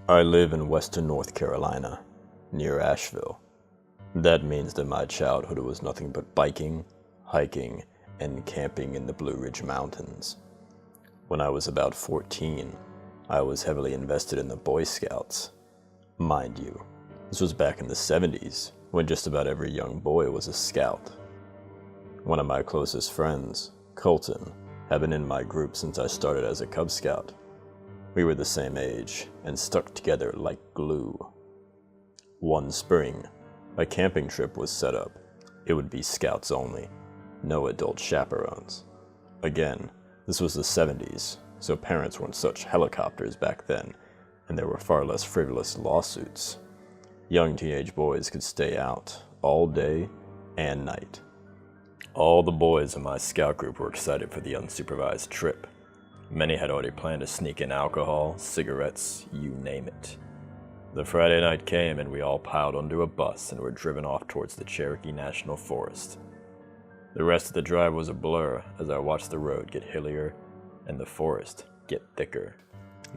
I live in western North Carolina, near Asheville. That means that my childhood was nothing but biking, hiking, and camping in the Blue Ridge Mountains. When I was about 14, I was heavily invested in the Boy Scouts. Mind you, this was back in the 70s, when just about every young boy was a scout. One of my closest friends, Colton, had been in my group since I started as a Cub Scout. We were the same age and stuck together like glue. One spring, a camping trip was set up. It would be scouts only, no adult chaperones. Again, this was the 70s, so parents weren't such helicopters back then, and there were far less frivolous lawsuits. Young teenage boys could stay out all day and night. All the boys in my scout group were excited for the unsupervised trip. Many had already planned to sneak in alcohol, cigarettes, you name it. The Friday night came and we all piled onto a bus and were driven off towards the Cherokee National Forest. The rest of the drive was a blur as I watched the road get hillier and the forest get thicker.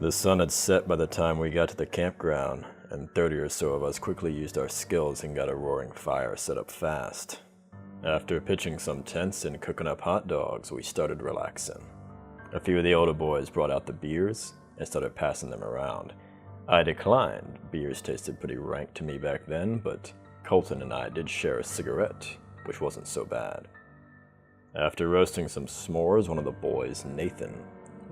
The sun had set by the time we got to the campground, and 30 or so of us quickly used our skills and got a roaring fire set up fast. After pitching some tents and cooking up hot dogs, we started relaxing. A few of the older boys brought out the beers and started passing them around. I declined. Beers tasted pretty rank to me back then, but Colton and I did share a cigarette, which wasn't so bad. After roasting some s'mores, one of the boys, Nathan,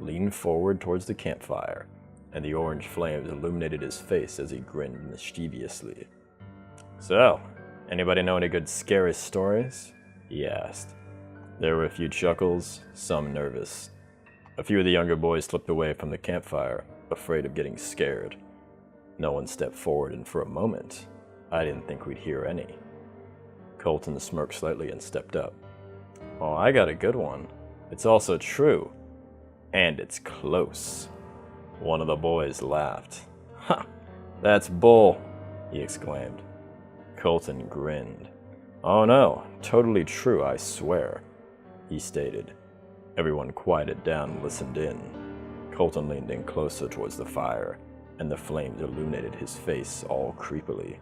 leaned forward towards the campfire, and the orange flames illuminated his face as he grinned mischievously. "So, anybody know any good scary stories?" he asked. There were a few chuckles, some nervous. A few of the younger boys slipped away from the campfire, afraid of getting scared. No one stepped forward, and for a moment, I didn't think we'd hear any. Colton smirked slightly and stepped up. "Oh, I got a good one. It's also true. And it's close." One of the boys laughed. "Ha! That's bull!" he exclaimed. Colton grinned. "Oh no, totally true, I swear," he stated. Everyone quieted down and listened in. Colton leaned in closer towards the fire, and the flames illuminated his face all creepily.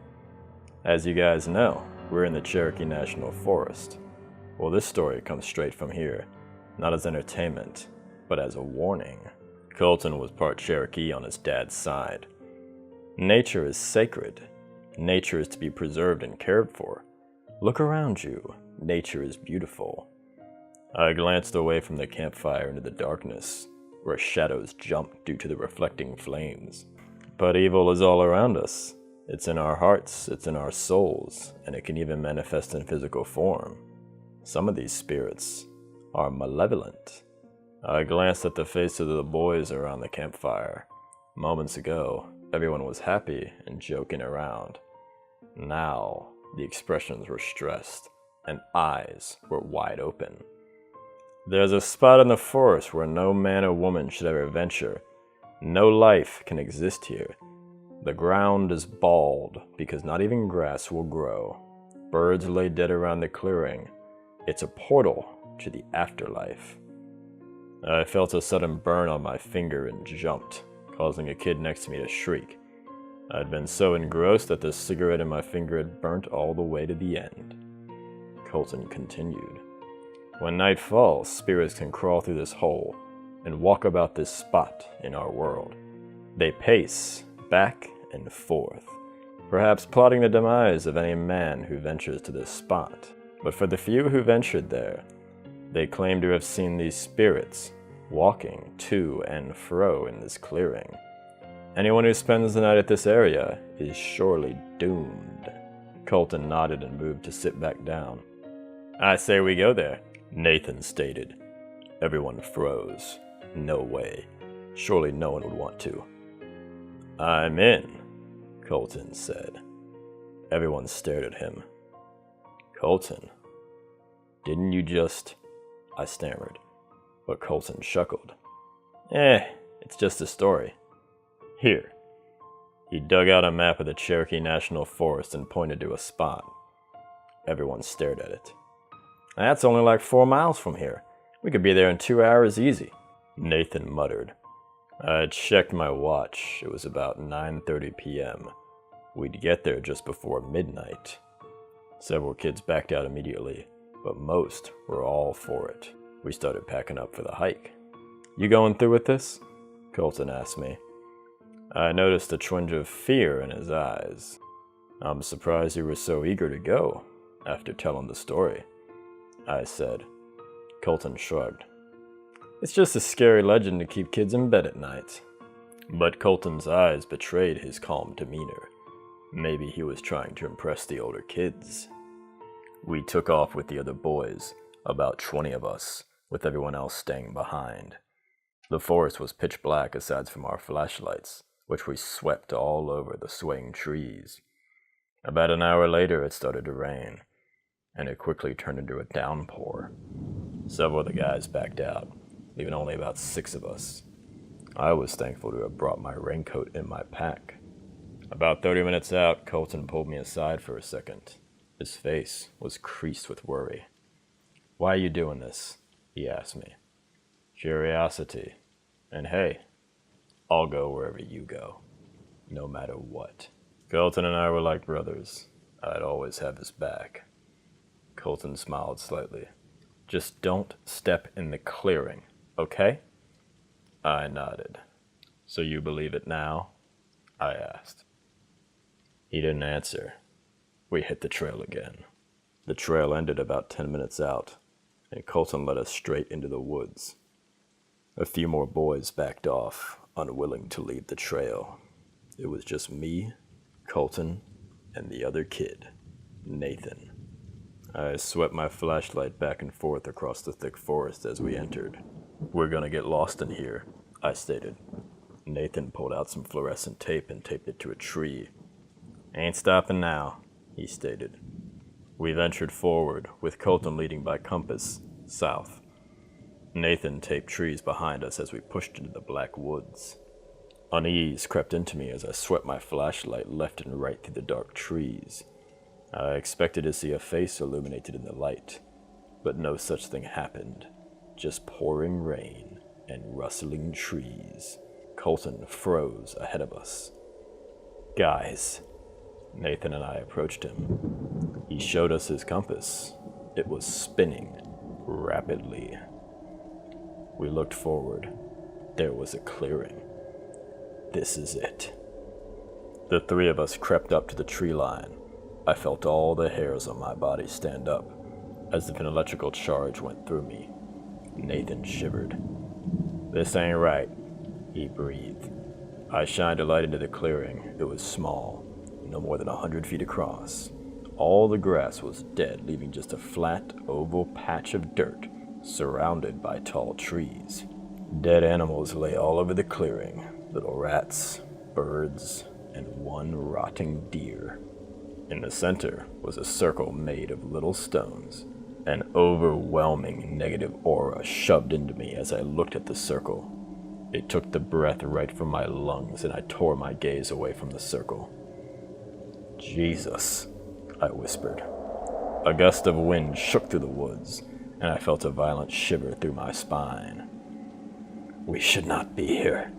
"As you guys know, we're in the Cherokee National Forest. Well, this story comes straight from here, not as entertainment, but as a warning." Colton was part Cherokee on his dad's side. Nature is sacred. Nature is to be preserved and cared for. Look around you. Nature is beautiful. I glanced away from the campfire into the darkness, where shadows jumped due to the reflecting flames. But evil is all around us. It's in our hearts, it's in our souls, and it can even manifest in physical form. Some of these spirits are malevolent. I glanced at the faces of the boys around the campfire. Moments ago, everyone was happy and joking around. Now, the expressions were stressed, and eyes were wide open. "There's a spot in the forest where no man or woman should ever venture. No life can exist here. The ground is bald because not even grass will grow. Birds lay dead around the clearing. It's a portal to the afterlife." I felt a sudden burn on my finger and jumped, causing a kid next to me to shriek. I'd been so engrossed that the cigarette in my finger had burnt all the way to the end. Colton continued. "When night falls, spirits can crawl through this hole and walk about this spot in our world. They pace back and forth, perhaps plotting the demise of any man who ventures to this spot. But for the few who ventured there, they claim to have seen these spirits walking to and fro in this clearing. Anyone who spends the night at this area is surely doomed." Colton nodded and moved to sit back down. "I say we go there," Nathan stated. Everyone froze. No way. Surely no one would want to. "I'm in," Colton said. Everyone stared at him. "Colton, didn't you just—" I stammered, but Colton chuckled. It's just a story. Here." He dug out a map of the Cherokee National Forest and pointed to a spot. Everyone stared at it. "That's only like 4 miles from here. We could be there in 2 hours easy," Nathan muttered. I checked my watch. It was about 9:30 p.m. We'd get there just before midnight. Several kids backed out immediately, but most were all for it. We started packing up for the hike. "You going through with this?" Colton asked me. I noticed a twinge of fear in his eyes. "I'm surprised you were so eager to go after telling the story," I said. Colton shrugged. "It's just a scary legend to keep kids in bed at night." But Colton's eyes betrayed his calm demeanor. Maybe he was trying to impress the older kids. We took off with the other boys, about 20 of us, with everyone else staying behind. The forest was pitch black aside from our flashlights, which we swept all over the swaying trees. About an hour later, it started to rain, and it quickly turned into a downpour. Several of the guys backed out, leaving only about 6 of us. I was thankful to have brought my raincoat in my pack. About 30 minutes out, Colton pulled me aside for a second. His face was creased with worry. "Why are you doing this?" he asked me. "Curiosity. And hey, I'll go wherever you go, no matter what." Colton and I were like brothers. I'd always have his back. Colton smiled slightly. "Just don't step in the clearing, okay?" I nodded. "So you believe it now?" I asked. He didn't answer. We hit the trail again. The trail ended about 10 minutes out, and Colton led us straight into the woods. A few more boys backed off, unwilling to leave the trail. It was just me, Colton, and the other kid, Nathan. I swept my flashlight back and forth across the thick forest as we entered. "We're gonna get lost in here," I stated. Nathan pulled out some fluorescent tape and taped it to a tree. "Ain't stopping now," he stated. We ventured forward, with Colton leading by compass, south. Nathan taped trees behind us as we pushed into the black woods. Unease crept into me as I swept my flashlight left and right through the dark trees. I expected to see a face illuminated in the light, but no such thing happened. Just pouring rain and rustling trees. Colton froze ahead of us. "Guys." Nathan and I approached him. He showed us his compass. It was spinning rapidly. We looked forward. There was a clearing. "This is it." The 3 of us crept up to the tree line. I felt all the hairs on my body stand up, as if an electrical charge went through me. Nathan shivered. "This ain't right," he breathed. I shined a light into the clearing. It was small, no more than 100 feet across. All the grass was dead, leaving just a flat, oval patch of dirt surrounded by tall trees. Dead animals lay all over the clearing, little rats, birds, and one rotting deer. In the center was a circle made of little stones. An overwhelming negative aura shoved into me as I looked at the circle. It took the breath right from my lungs, and I tore my gaze away from the circle. "Jesus," I whispered. A gust of wind shook through the woods, and I felt a violent shiver through my spine. "We should not be here,"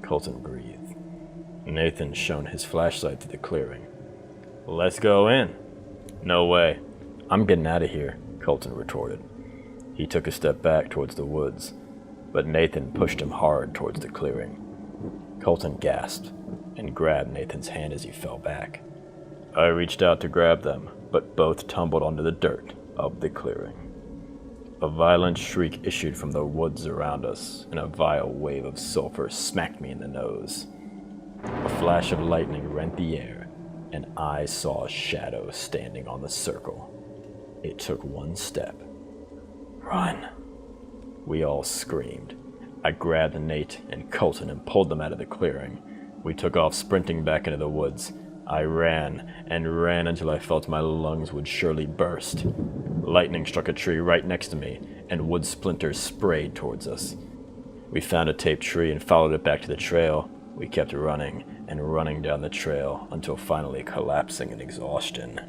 Colton breathed. Nathan shone his flashlight through the clearing. "Let's go in." "No way. I'm getting out of here," Colton retorted. He took a step back towards the woods, but Nathan pushed him hard towards the clearing. Colton gasped and grabbed Nathan's hand as he fell back. I reached out to grab them, but both tumbled onto the dirt of the clearing. A violent shriek issued from the woods around us, and a vile wave of sulfur smacked me in the nose. A flash of lightning rent the air, and I saw a shadow standing on the circle. It took one step. "Run!" We all screamed. I grabbed Nate and Colton and pulled them out of the clearing. We took off sprinting back into the woods. I ran and ran until I felt my lungs would surely burst. Lightning struck a tree right next to me, and wood splinters sprayed towards us. We found a taped tree and followed it back to the trail. We kept running and running down the trail until finally collapsing in exhaustion.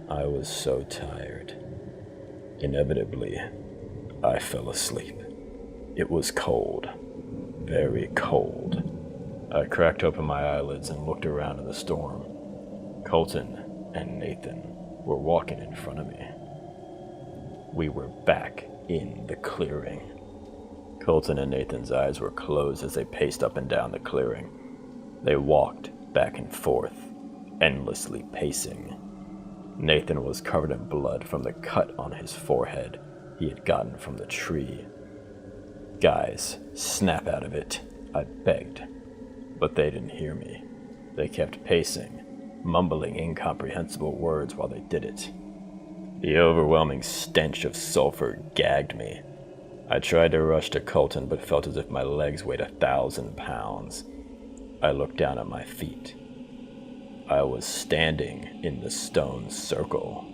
I was so tired. Inevitably, I fell asleep. It was cold, very cold. I cracked open my eyelids and looked around in the storm. Colton and Nathan were walking in front of me. We were back in the clearing. Colton and Nathan's eyes were closed as they paced up and down the clearing. They walked back and forth, endlessly pacing. Nathan was covered in blood from the cut on his forehead he had gotten from the tree. "Guys, snap out of it," I begged. But they didn't hear me. They kept pacing, mumbling incomprehensible words while they did it. The overwhelming stench of sulfur gagged me. I tried to rush to Colton, but felt as if my legs weighed 1,000 pounds. I looked down at my feet. I was standing in the stone circle.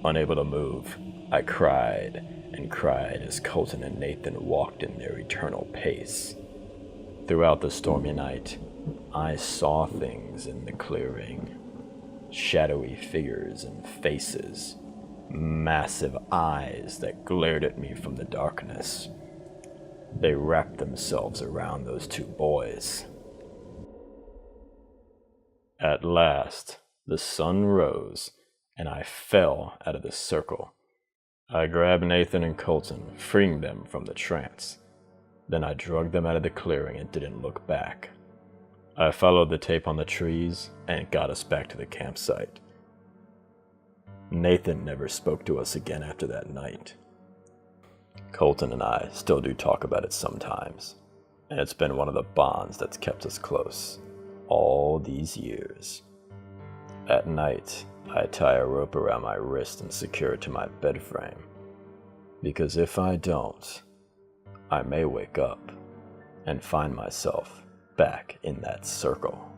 Unable to move, I cried and cried as Colton and Nathan walked in their eternal pace. Throughout the stormy night, I saw things in the clearing. Shadowy figures and faces. Massive eyes that glared at me from the darkness. They wrapped themselves around those two boys. At last, the sun rose, and I fell out of the circle. I grabbed Nathan and Colton, freeing them from the trance. Then I dragged them out of the clearing and didn't look back. I followed the tape on the trees, and it got us back to the campsite. Nathan never spoke to us again after that night. Colton and I still do talk about it sometimes, and it's been one of the bonds that's kept us close all these years. At night, I tie a rope around my wrist and secure it to my bed frame, because if I don't, I may wake up and find myself back in that circle.